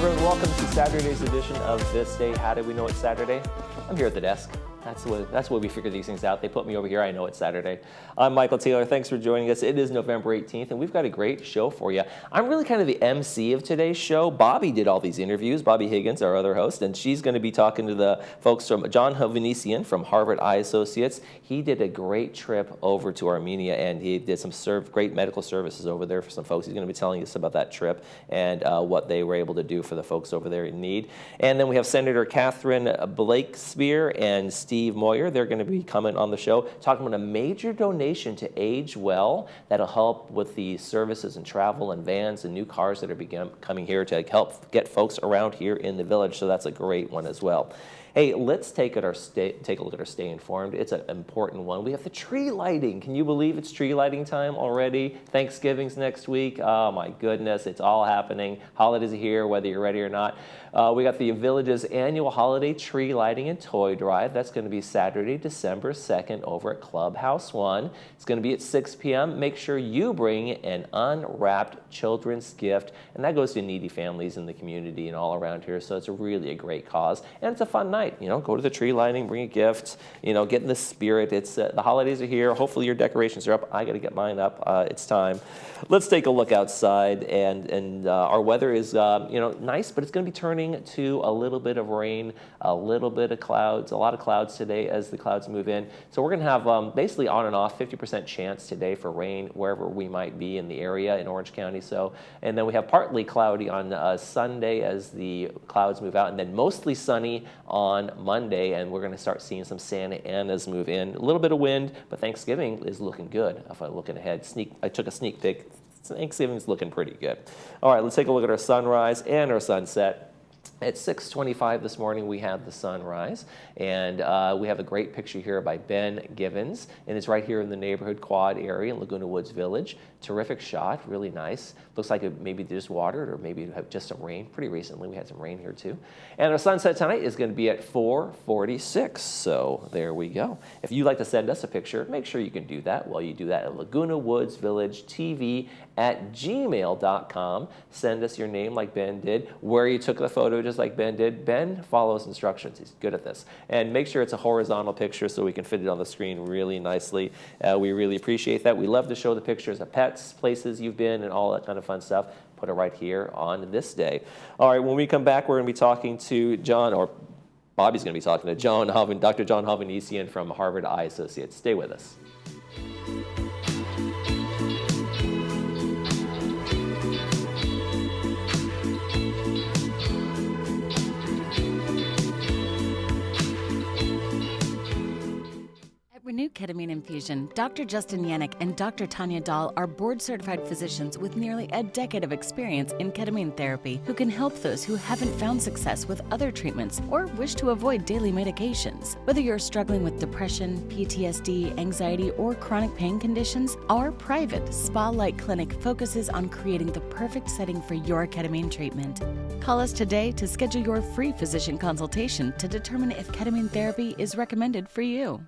everyone. Welcome to Saturday's edition of This Day. How do we know it's Saturday? I'm here at the desk. That's the way we figure these things out. They put me over here. I know it's Saturday. I'm Michael Taylor. Thanks for joining us. It is November 18th, and we've got a great show for you. I'm really kind of the MC of today's show. Bobby did all these interviews, Bobby Higgins, our other host, and she's going to be talking to the folks from John Hovnanian from Harvard Eye Associates. He did a great trip over to Armenia, and he did some great medical services over there for some folks. He's going to be telling us about that trip and what they were able to do for the folks over there in need. And then we have Senator Catherine Blakespear and Steve Moyer. They're going to be coming on the show talking about a major donation to Age Well that'll help with the services and travel and vans and new cars that are coming here to help get folks around here in the village. So that's a great one as well. Hey, let's take a look at our Stay Informed. It's an important one. We have the tree lighting. Can you believe it's tree lighting time already? Thanksgiving's next week. Oh my goodness, it's all happening. Holidays are here, whether you're ready or not. We got the village's annual holiday tree lighting and toy drive. That's going to be Saturday, December 2nd over at Clubhouse 1. It's going to be at 6 p.m. Make sure you bring an unwrapped children's gift, and that goes to needy families in the community and all around here. So it's really a great cause, and it's a fun night. You know, go to the tree lighting, bring a gift, you know, get in the spirit. It's the holidays are here. Hopefully your decorations are up. I got to get mine up. It's time. Let's take a look outside, and our weather is nice, but it's going to be turning to a little bit of rain, a little bit of clouds, a lot of clouds today as the clouds move in. So we're going to have basically on and off 50% chance today for rain wherever we might be in the area in Orange County. So, and then we have partly cloudy on Sunday as the clouds move out, and then mostly sunny on Monday, and we're going to start seeing some Santa Anas move in. A little bit of wind, but Thanksgiving is looking good. If I'm looking ahead, I took a sneak peek. Thanksgiving's looking pretty good. All right, let's take a look at our sunrise and our sunset. At 6:25 this morning, we have the sunrise, and we have a great picture here by Ben Givens, and it's right here in the neighborhood quad area in Laguna Woods Village. Terrific shot, really nice. Looks like it maybe just watered, or maybe have just some rain. Pretty recently, we had some rain here too. And our sunset tonight is going to be at 4:46. So there we go. If you'd like to send us a picture, make sure you can do that. Well, you do that at Laguna Woods Village TV at gmail.com. Send us your name like Ben did, where you took the photo just like Ben did. Ben follows instructions. He's good at this. And make sure it's a horizontal picture so we can fit it on the screen really nicely. We really appreciate that. We love to show the pictures of pets, places you've been, and all that kind of fun stuff. Put it right here on This Day. All right, when we come back, we're going to be talking to Bobby's going to be talking to Dr. John Hovnanian from Harvard Eye Associates. Stay with us. Renew Ketamine Infusion, Dr. Justin Yannick and Dr. Tanya Dahl are board-certified physicians with nearly a decade of experience in ketamine therapy who can help those who haven't found success with other treatments or wish to avoid daily medications. Whether you're struggling with depression, PTSD, anxiety, or chronic pain conditions, our private spa-like clinic focuses on creating the perfect setting for your ketamine treatment. Call us today to schedule your free physician consultation to determine if ketamine therapy is recommended for you.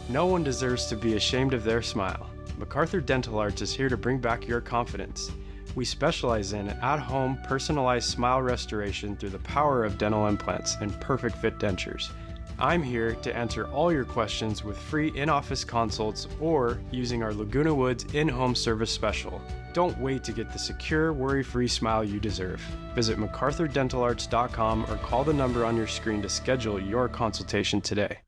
No one deserves to be ashamed of their smile. MacArthur Dental Arts is here to bring back your confidence. We specialize in at-home personalized smile restoration through the power of dental implants and perfect fit dentures. I'm here to answer all your questions with free in-office consults or using our Laguna Woods in-home service special. Don't wait to get the secure, worry-free smile you deserve. Visit MacArthurDentalArts.com or call the number on your screen to schedule your consultation today.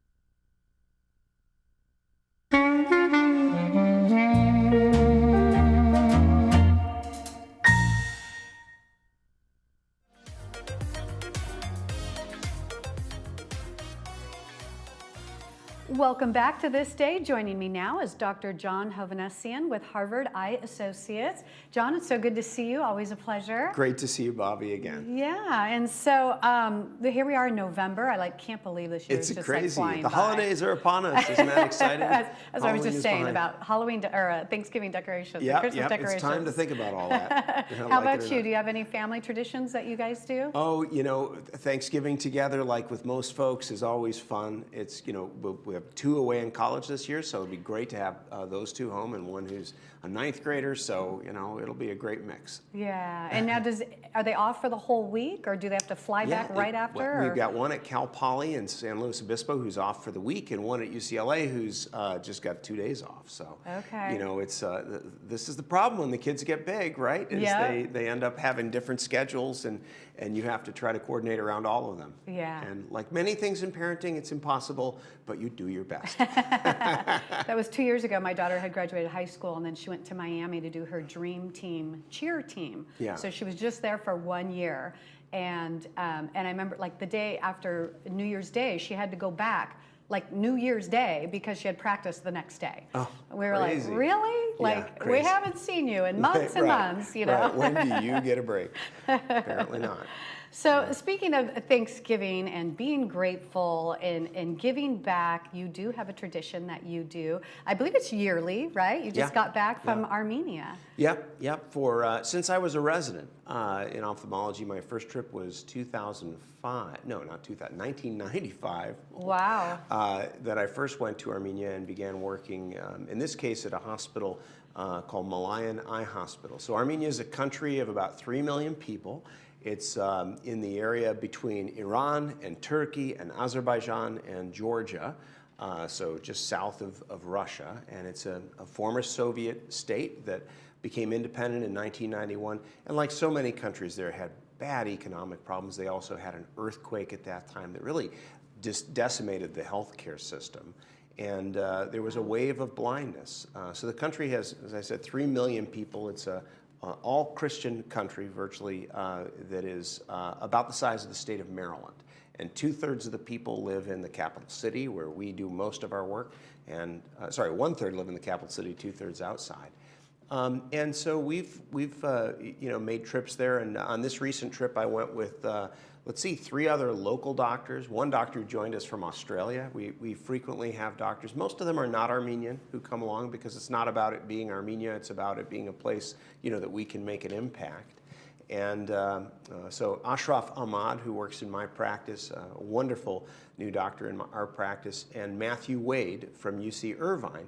Welcome back to This Day. Joining me now is Dr. John Hovnanian with Harvard Eye Associates. John, it's so good to see you. Always a pleasure. Great to see you, Bobby, again. Yeah, and so here we are in November. I can't believe this year is just crazy. Like flying the by. holidays are upon us. Isn't that exciting? That's what I was just saying behind. about Halloween or Thanksgiving decorations, Christmas decorations. It's time to think about all that. How about you? Do you have any family traditions that you guys do? Oh, Thanksgiving together, like with most folks, is always fun. It's, with We have 2 away in college this year, so it'd be great to have those 2 home, and one who's a 9th grader. So it'll be a great mix. Yeah. And now, are they off for the whole week, or do they have to fly back right after? We've got one at Cal Poly in San Luis Obispo who's off for the week, and one at UCLA who's just got 2 days off. So okay. it's this is the problem when the kids get big, right? Is they end up having different schedules, and you have to try to coordinate around all of them. Yeah. And like many things in parenting, it's impossible, but you do your best. That was 2 years ago. My daughter had graduated high school, and then she went to Miami to do her dream team cheer team. Yeah. So she was just there for 1 year, and I remember like the day after New Year's Day, she had to go back like New Year's Day because she had practice the next day. Oh, we were crazy. like, really? Yeah, Like we crazy. haven't seen you in months and Right, months, Right. When do you get a break? Apparently not. So speaking of Thanksgiving and being grateful and giving back, you do have a tradition that you do. I believe it's yearly, right? You just got back from Armenia. Yep. Since I was a resident in ophthalmology, my first trip was 2005. No, not 2000. 1995. Wow. That I first went to Armenia and began working. In this case, at a hospital called Malayan Eye Hospital. So Armenia is a country of about 3 million people. It's in the area between Iran and Turkey and Azerbaijan and Georgia, so just south of Russia. And it's a former Soviet state that became independent in 1991. And like so many countries there, had bad economic problems. They also had an earthquake at that time that really just decimated the healthcare system. And there was a wave of blindness. So the country has, as I said, 3 million people. It's a all Christian country, virtually, that is about the size of the state of Maryland. And 2/3 of the people live in the capital city, where we do most of our work. And 1/3 live in the capital city, 2/3 outside. And so we've made trips there. And on this recent trip, I went with 3 other local doctors. One doctor who joined us from Australia. We frequently have doctors. Most of them are not Armenian who come along, because it's not about it being Armenia. It's about it being a place, that we can make an impact. And so Ashraf Ahmad, who works in my practice, a wonderful new doctor in our practice, and Matthew Wade from UC Irvine,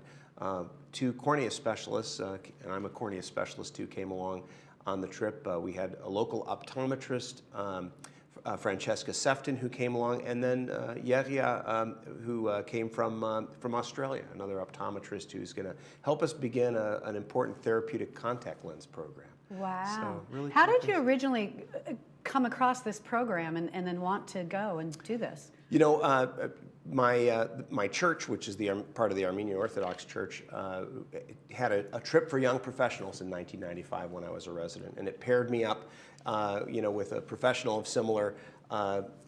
2 cornea specialists, and I'm a cornea specialist too, came along on the trip. We had a local optometrist, Francesca Sefton, who came along, and then Yehia, who came from Australia, another optometrist who's going to help us begin an important therapeutic contact lens program. Wow. So really How did you originally come across this program and then want to go and do this? My church, which is part of the Armenian Orthodox Church, had a trip for young professionals in 1995 when I was a resident, and it paired me up, with a professional of similar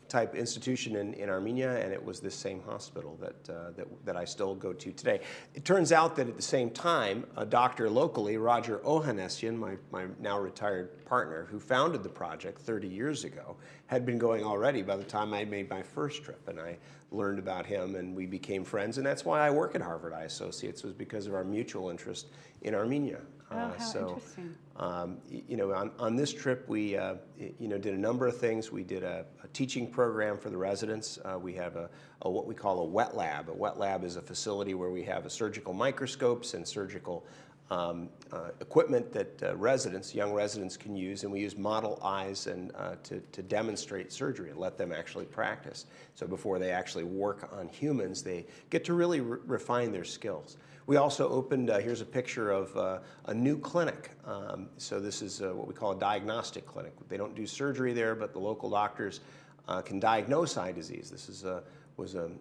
type institution in Armenia, and it was this same hospital that I still go to today. It turns out that at the same time, a doctor locally, Roger Ohanessian, my now retired partner, who founded the project 30 years ago, had been going already by the time I made my first trip, and I learned about him, and we became friends, and that's why I work at Harvard Eye Associates, was because of our mutual interest in Armenia. How interesting. On this trip, we did a number of things. We did a teaching program for the residents. We have what we call a wet lab. A wet lab is a facility where we have surgical microscopes and surgical equipment that young residents can use, and we use model eyes and to demonstrate surgery and let them actually practice. So before they actually work on humans, they get to really refine their skills. We also opened, here's a picture of a new clinic. So this is what we call a diagnostic clinic. They don't do surgery there, but the local doctors can diagnose eye disease. This was a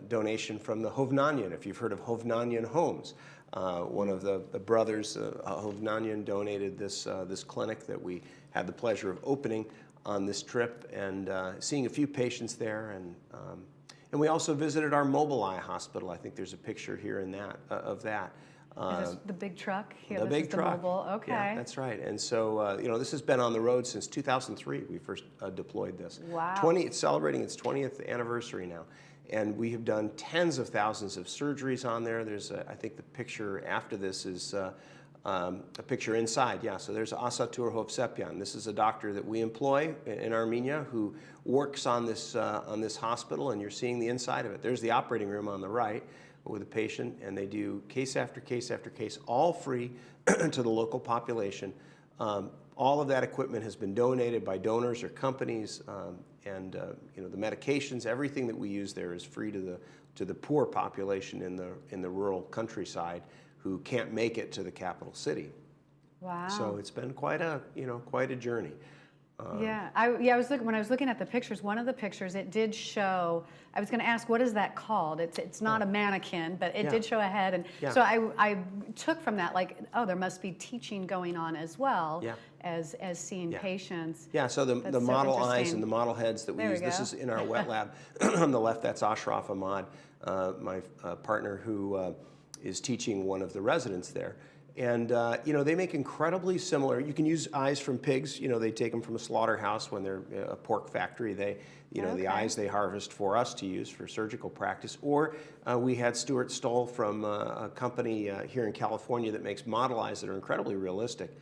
donation from the Hovnanian, if you've heard of Hovnanian Homes. One of the brothers, Hovnanian, donated this clinic that we had the pleasure of opening on this trip, and seeing a few patients there. And we also visited our mobile eye hospital. I think there's a picture here of that. Is this the big truck? Here, the big truck. Mobile. Okay. Yeah, that's right. And so, this has been on the road since 2003. We first deployed this. Wow. It's celebrating its 20th anniversary now. And we have done tens of thousands of surgeries on there. There's, I think the picture after this is a picture inside, yeah. So there's Asatur Hovsepian. This is a doctor that we employ in Armenia who works on this hospital, and you're seeing the inside of it. There's the operating room on the right with a patient, and they do case after case after case, all free to the local population. All of that equipment has been donated by donors or companies, and the medications, everything that we use there is free to the poor population in the rural countryside who can't make it to the capital city. Wow. So it's been quite a journey. I was looking when I was looking at the pictures. One of the pictures, it did show. I was going to ask, what is that called? It's not a mannequin, but it did show a head, and so I took from that like, oh, there must be teaching going on as well as seeing patients. Yeah. So the model eyes and the model heads that we use. This is in our wet lab. On the left, that's Ashraf Ahmad, my partner who is teaching one of the residents there. And they make incredibly similar. You can use eyes from pigs. They take them from a slaughterhouse when they're a pork factory. The eyes they harvest for us to use for surgical practice. Or we had Stuart Stoll from a company here in California that makes model eyes that are incredibly realistic.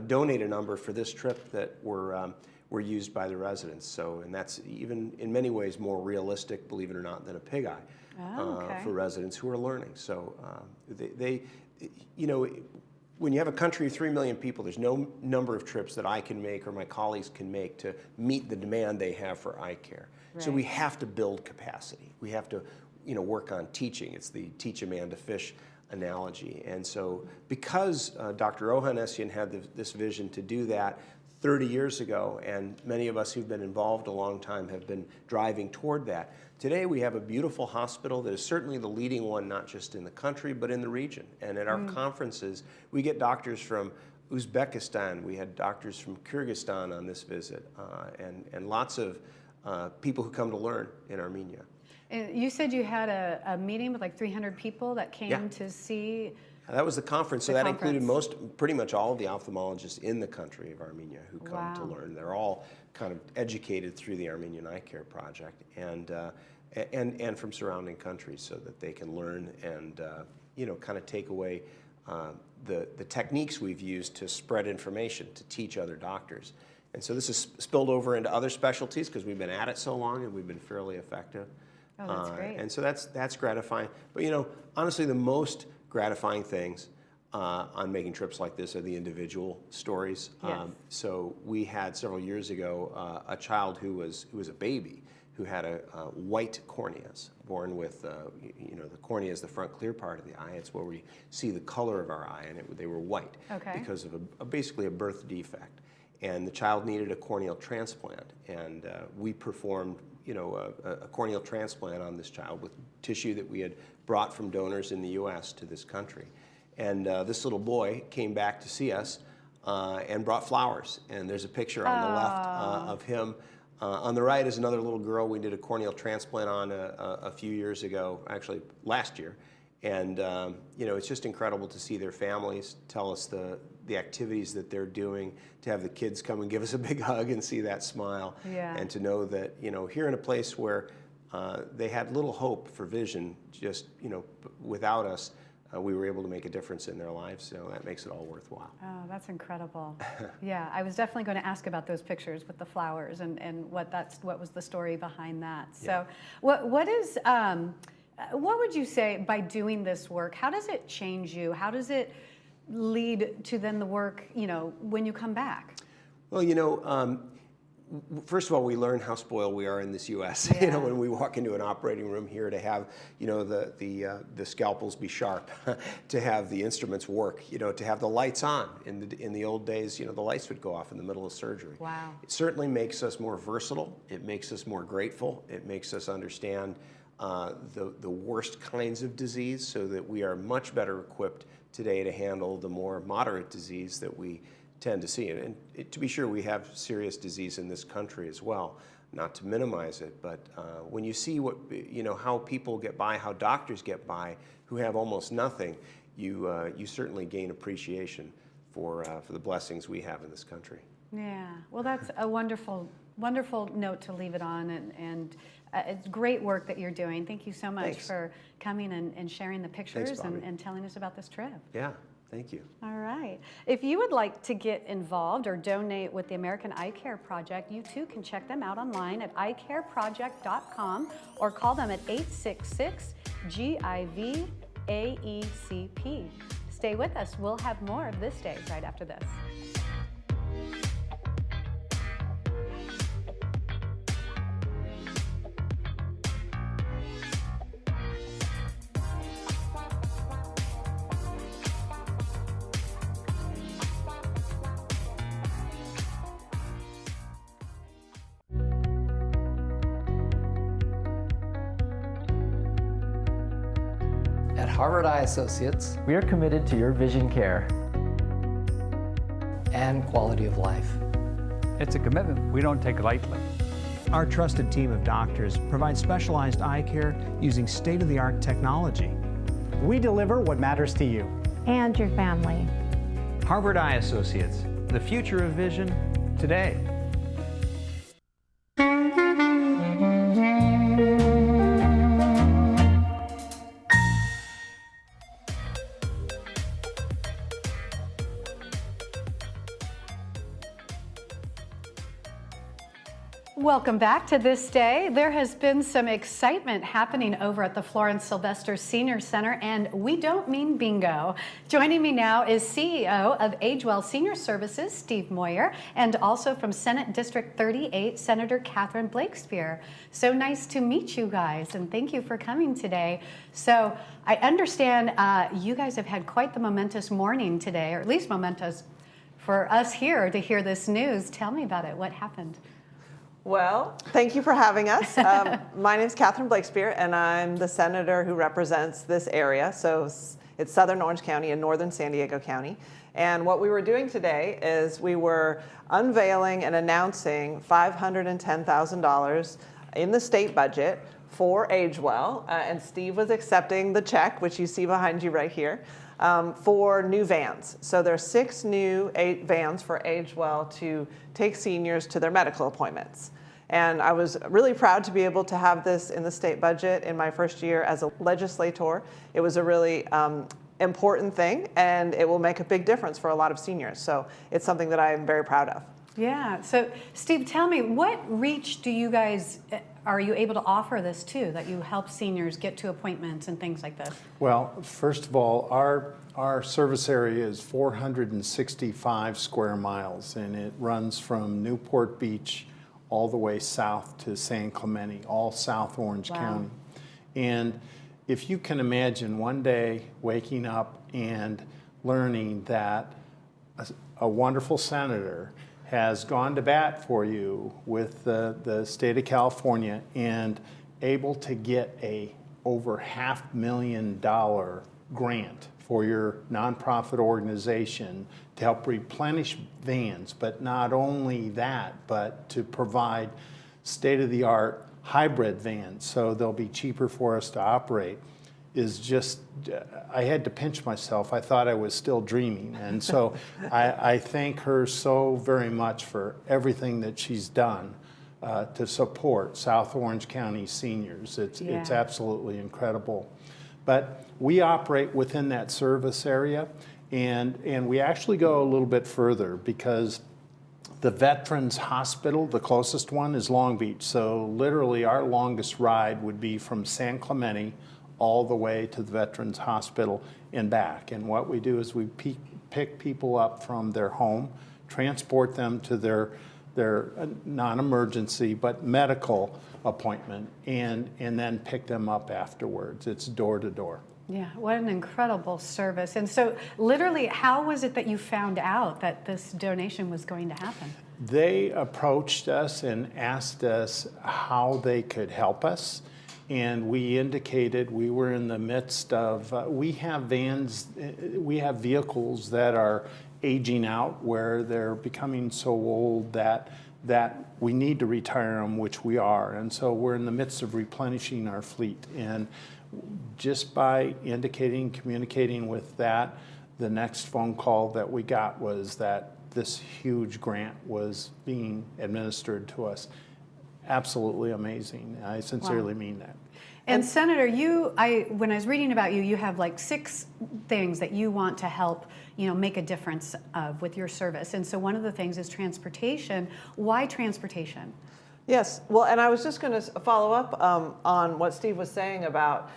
Donate a number for this trip that were used by the residents. And that's even in many ways more realistic, believe it or not, than a pig eye for residents who are learning. So when you have a country of 3 million people, there's no number of trips that I can make or my colleagues can make to meet the demand they have for eye care. Right. So we have to build capacity. We have to, work on teaching. It's the teach a man to fish analogy. And so because Dr. Ohanessian had this vision to do that 30 years ago, and many of us who've been involved a long time have been driving toward that. Today we have a beautiful hospital that is certainly the leading one, not just in the country, but in the region. And at our conferences, we get doctors from Uzbekistan, we had doctors from Kyrgyzstan on this visit, and lots of people who come to learn in Armenia. And you said you had a meeting with like 300 people that came to see. That was the conference, so that included pretty much all of the ophthalmologists in the country of Armenia who come to learn. They're all kind of educated through the Armenian Eye Care Project and from surrounding countries, so that they can learn and kind of take away the techniques we've used to spread information, to teach other doctors. And so this has spilled over into other specialties because we've been at it so long and we've been fairly effective. Oh, that's great. And so that's gratifying. But honestly, the most gratifying things on making trips like this are the individual stories. Yes. So we had several years ago a child who was a baby who had a white corneas, born with the cornea is the front clear part of the eye. It's where we see the color of our eye, and they were white because of basically a birth defect. And the child needed a corneal transplant, and we performed a corneal transplant on this child with tissue that we had brought from donors in the U.S. to this country. And this little boy came back to see us and brought flowers. And there's a picture on the left of him. On the right is another little girl we did a corneal transplant on a few years ago, actually last year. And it's just incredible to see their families tell us the activities that they're doing, to have the kids come and give us a big hug and see that smile, and to know that here in a place where they had little hope for vision, just without us, we were able to make a difference in their lives. So that makes it all worthwhile. Oh, that's incredible. Yeah, I was definitely going to ask about those pictures with the flowers and what was the story behind that. So, what would you say by doing this work? How does it change you? How does it lead to then the work, when you come back? Well, first of all, we learn how spoiled we are in this U.S. When we walk into an operating room here, to have the scalpels be sharp, to have the instruments work, to have the lights on. In the old days, the lights would go off in the middle of surgery. Wow. It certainly makes us more versatile. It makes us more grateful. It makes us understand the worst kinds of disease, so that we are much better equipped today to handle the more moderate disease that we tend to see. And to be sure, we have serious disease in this country as well, not to minimize it, but when you see how people get by, how doctors get by who have almost nothing, you certainly gain appreciation for the blessings we have in this country. Yeah, well, that's a wonderful note to leave it on, and it's great work that you're doing. Thank you so much for coming and sharing the pictures. Thanks, and telling us about this trip. Yeah, Thank you. All right. If you would like to get involved or donate with the American Eye Care Project, you too can check them out online at eyecareproject.com or call them at 866-GIV-AECP. Stay with us. We'll have more of This Day right after this. At Harvard Eye Associates We are committed to your vision care. and quality of life. It's a commitment we don't take lightly. Our trusted team of doctors provides specialized eye care using state-of-the-art technology. We deliver what matters to you. And your family. Harvard Eye Associates, the future of vision today. Welcome back to This Day. There has been some excitement happening over at the Florence Sylvester Senior Center, and we don't mean bingo. Joining me now is CEO of AgeWell Senior Services, Steve Moyer, and also from Senate District 38, Senator Catherine Blakespear. So nice to meet you guys, and thank you for coming today. So I understand you guys have had quite the momentous morning today, or at least momentous for us here to hear this news. Tell me about it. What happened? Well, thank you for having us. My name is Catherine Blakespear, and I'm the senator who represents this area. So it's Southern Orange County and Northern San Diego County. And what we were doing today is we were unveiling and announcing $510,000 in the state budget for AgeWell. And Steve was accepting the check, which you see behind you right here, for new vans. So there are 6 new vans for AgeWell to take seniors to their medical appointments. And I was really proud to be able to have this in the state budget in my first year as a legislator. It was a really important thing, and it will make a big difference for a lot of seniors. So it's something that I am very proud of. Yeah. So, Steve, tell me, what reach do you guys, are you able to offer this to, that you help seniors get to appointments and things like this? Well, first of all, our service area is 465 square miles, and it runs from Newport Beach all the way south to San Clemente, all South Orange County. And if you can imagine one day waking up and learning that a wonderful senator has gone to bat for you with the state of California and able to get a over $500,000 grant for your nonprofit organization to help replenish vans, but not only that, but to provide state-of-the-art hybrid vans so they'll be cheaper for us to operate, is just, I had to pinch myself. I thought I was still dreaming. And so I thank her so very much for everything that she's done to support South Orange County seniors. It's absolutely incredible. But we operate within that service area, and we actually go a little bit further because the Veterans Hospital, the closest one, is Long Beach. So literally our longest ride would be from San Clemente all the way to the Veterans Hospital and back. And what we do is we pick people up from their home, transport them to their non-emergency but medical appointment, and then pick them up afterwards. It's door to door. Yeah, what an incredible service. And so literally, how was it that you found out that this donation was going to happen? They approached us and asked us how they could help us. And we indicated we were in the midst of, we have vehicles that are aging out where they're becoming so old that we need to retire them, which we are. And so we're in the midst of replenishing our fleet. And just by communicating with that, the next phone call that we got was that this huge grant was being administered to us. Absolutely amazing. I sincerely mean that. And Senator, when I was reading about you, you have like 6 things that you want to help, make a difference with your service. And so one of the things is transportation. Why transportation? Yes, well, and I was just going to follow up on what Steve was saying about,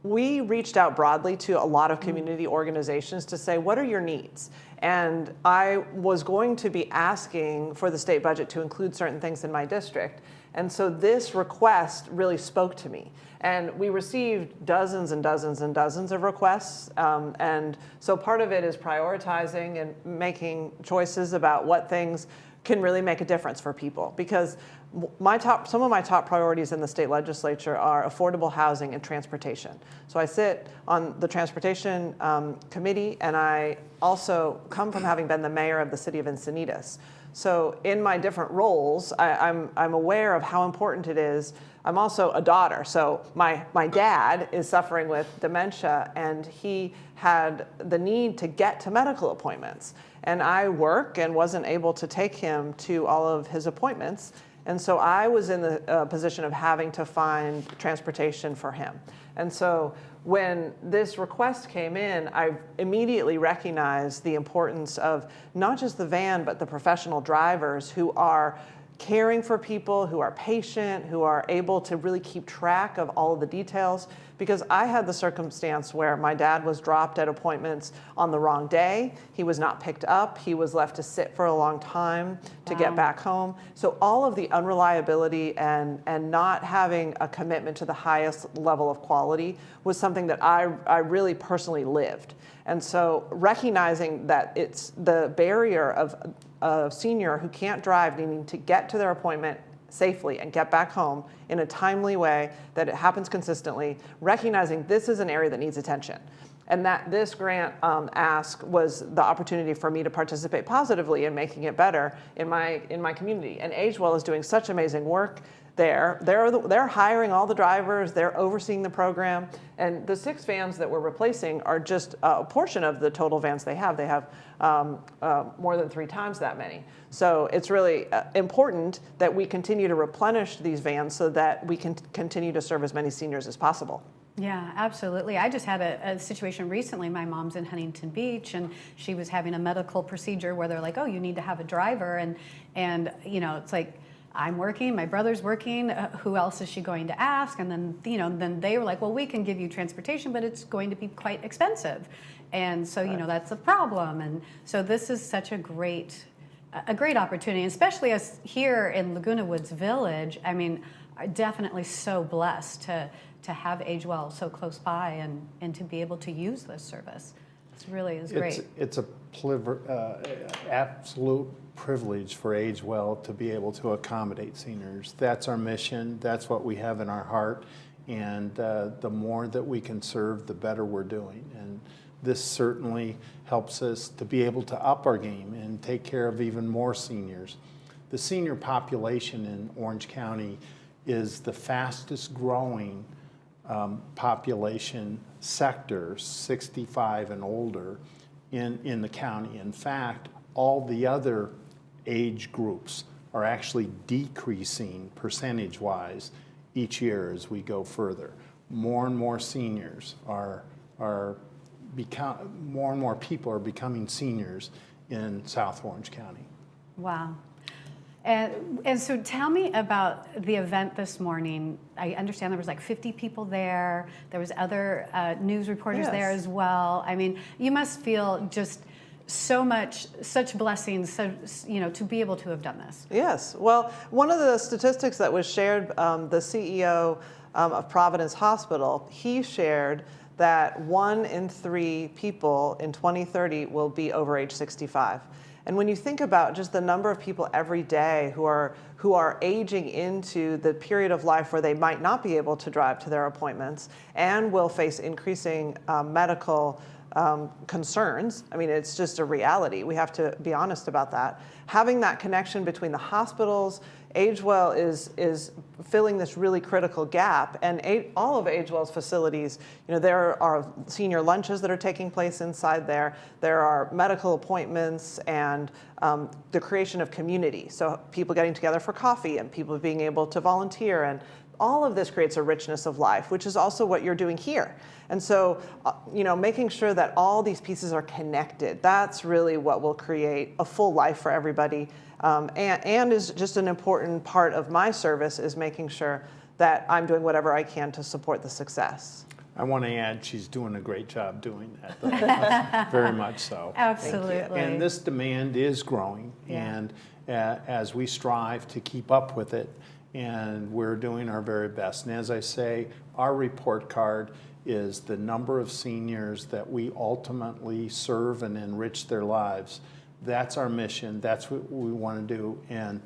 we reached out broadly to a lot of community organizations to say, what are your needs? And I was going to be asking for the state budget to include certain things in my district. And so this request really spoke to me. And we received dozens and dozens and dozens of requests. And so part of it is prioritizing and making choices about what things can really make a difference for people. Because some of my top priorities in the state legislature are affordable housing and transportation. So I sit on the transportation committee, and I also come from having been the mayor of the city of Encinitas. So in my different roles, I'm aware of how important it is. I'm also a daughter, so my dad is suffering with dementia, and he had the need to get to medical appointments. And I work and wasn't able to take him to all of his appointments. And so I was in the position of having to find transportation for him. And so when this request came in, I immediately recognized the importance of not just the van, but the professional drivers who are caring for people, who are patient, who are able to really keep track of all of the details. Because I had the circumstance where my dad was dropped at appointments on the wrong day. He was not picked up. He was left to sit for a long time to get back home. So all of the unreliability and not having a commitment to the highest level of quality was something that I really personally lived. And so recognizing that it's the barrier of a senior who can't drive needing to get to their appointment safely and get back home in a timely way, that it happens consistently, recognizing this is an area that needs attention. And that this grant ask was the opportunity for me to participate positively in making it better in my community. And AgeWell is doing such amazing work there. They're hiring all the drivers, they're overseeing the program, and the 6 vans that we're replacing are just a portion of the total vans they have. They have more than 3 times that many. So it's really important that we continue to replenish these vans so that we can continue to serve as many seniors as possible. Yeah, absolutely. I just had a situation recently. My mom's in Huntington Beach, and she was having a medical procedure where they're like, oh, you need to have a driver. And it's like, I'm working, my brother's working, who else is she going to ask? And then, then they were like, well, we can give you transportation, but it's going to be quite expensive. And so, that's a problem. And so this is such a great opportunity, especially us here in Laguna Woods Village. I mean, definitely so blessed to have AgeWell so close by and to be able to use this service. It really is great. It's a absolute privilege for AgeWell to be able to accommodate seniors. That's our mission. That's what we have in our heart. And the more that we can serve, the better we're doing. And this certainly helps us to be able to up our game and take care of even more seniors. The senior population in Orange County is the fastest growing population sector, 65 and older, in the county. In fact, all the other age groups are actually decreasing percentage-wise each year as we go further. More and more seniors more and more people are becoming seniors in South Orange County. Wow. And so tell me about the event this morning. I understand there was like 50 people there. There was other news reporters there as well. I mean, you must feel just such blessings, to be able to have done this. Yes. Well, one of the statistics that was shared, the CEO of Providence Hospital, he shared that 1 in 3 people in 2030 will be over age 65. And when you think about just the number of people every day who are aging into the period of life where they might not be able to drive to their appointments and will face increasing medical concerns, I mean, it's just a reality. We have to be honest about that. Having that connection between the hospitals, AgeWell is filling this really critical gap, and all of AgeWell's facilities, there are senior lunches that are taking place inside there. There are medical appointments and the creation of community. So people getting together for coffee and people being able to volunteer, and all of this creates a richness of life, which is also what you're doing here. And so, making sure that all these pieces are connected, that's really what will create a full life for everybody. And is just an important part of my service, is making sure that I'm doing whatever I can to support the success. I want to add, she's doing a great job doing that, though. Very much so. Absolutely. And this demand is growing, and as we strive to keep up with it, and we're doing our very best. And as I say, our report card is the number of seniors that we ultimately serve and enrich their lives. That's our mission. That's what we want to do. And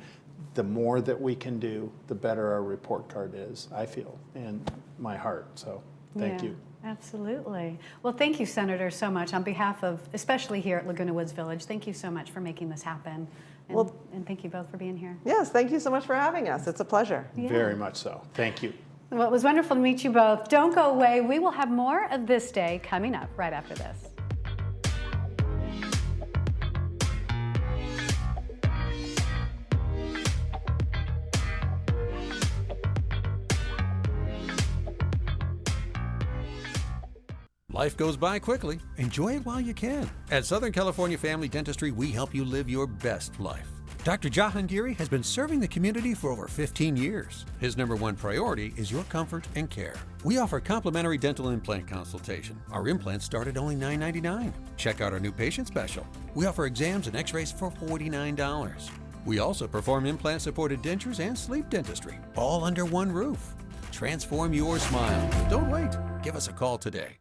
the more that we can do, the better our report card is, I feel, in my heart. So thank you. Absolutely. Well, thank you, Senator, so much on behalf of, especially here at Laguna Woods Village. Thank you so much for making this happen. And thank you both for being here. Yes, thank you so much for having us. It's a pleasure. Very much so. Thank you. Well, it was wonderful to meet you both. Don't go away. We will have more of This Day coming up right after this. Life goes by quickly. Enjoy it while you can. At Southern California Family Dentistry, we help you live your best life. Dr. Jahangiri has been serving the community for over 15 years. His #1 priority is your comfort and care. We offer complimentary dental implant consultation. Our implants start at only $9.99. Check out our new patient special. We offer exams and x-rays for $49. We also perform implant-supported dentures and sleep dentistry, all under one roof. Transform your smile. Don't wait. Give us a call today.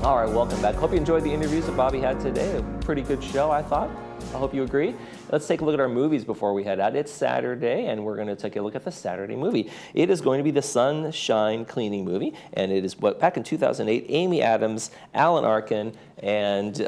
All right, welcome back. Hope you enjoyed the interviews that Bobby had today. A pretty good show, I thought. I hope you agree. Let's take a look at our movies before we head out. It's Saturday, and we're going to take a look at the Saturday movie. It is going to be the Sunshine Cleaning movie, and it is back in 2008, Amy Adams, Alan Arkin, and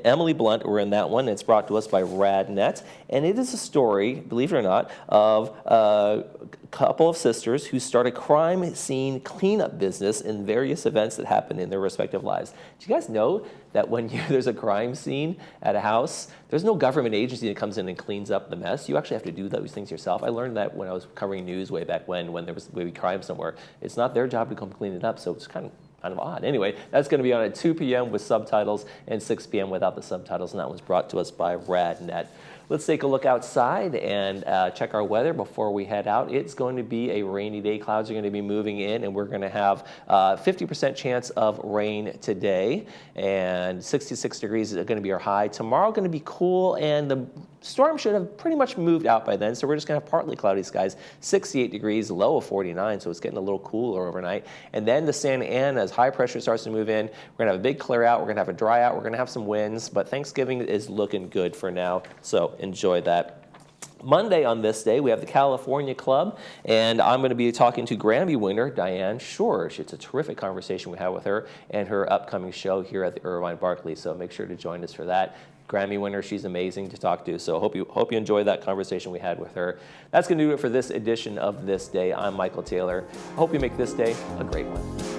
Emily Blunt were in that one. It's brought to us by RadNet, and it is a story, believe it or not, of a couple of sisters who start a crime scene cleanup business in various events that happen in their respective lives. Do you guys know that when there's a crime scene at a house, there's no government agency that comes in and cleans up the mess? You actually have to do those things yourself. I learned that when I was covering news way back when there was maybe crime somewhere. It's not their job to come clean it up, so it's kind of odd. Anyway, that's going to be on at 2 p.m. with subtitles and 6 p.m. without the subtitles, and that was brought to us by RadNet. Let's take a look outside and check our weather before we head out. It's going to be a rainy day. Clouds are going to be moving in, and we're going to have 50% chance of rain today, and 66 degrees is going to be our high. Tomorrow going to be cool, and the storm should have pretty much moved out by then, so we're just going to have partly cloudy skies, 68 degrees, low of 49, so it's getting a little cooler overnight. And then the Santa Ana, as high pressure starts to move in, we're going to have a big clear out, we're going to have a dry out, we're going to have some winds, but Thanksgiving is looking good for now, so enjoy that. Monday on This Day, we have the California Club, and I'm going to be talking to Grammy winner Diane Shorsh. It's a terrific conversation we had with her and her upcoming show here at the Irvine Barclay, so make sure to join us for that. Grammy winner, she's amazing to talk to, so hope you enjoy that conversation we had with her. That's going to do it for this edition of This Day. I'm Michael Taylor. I hope you make this day a great one.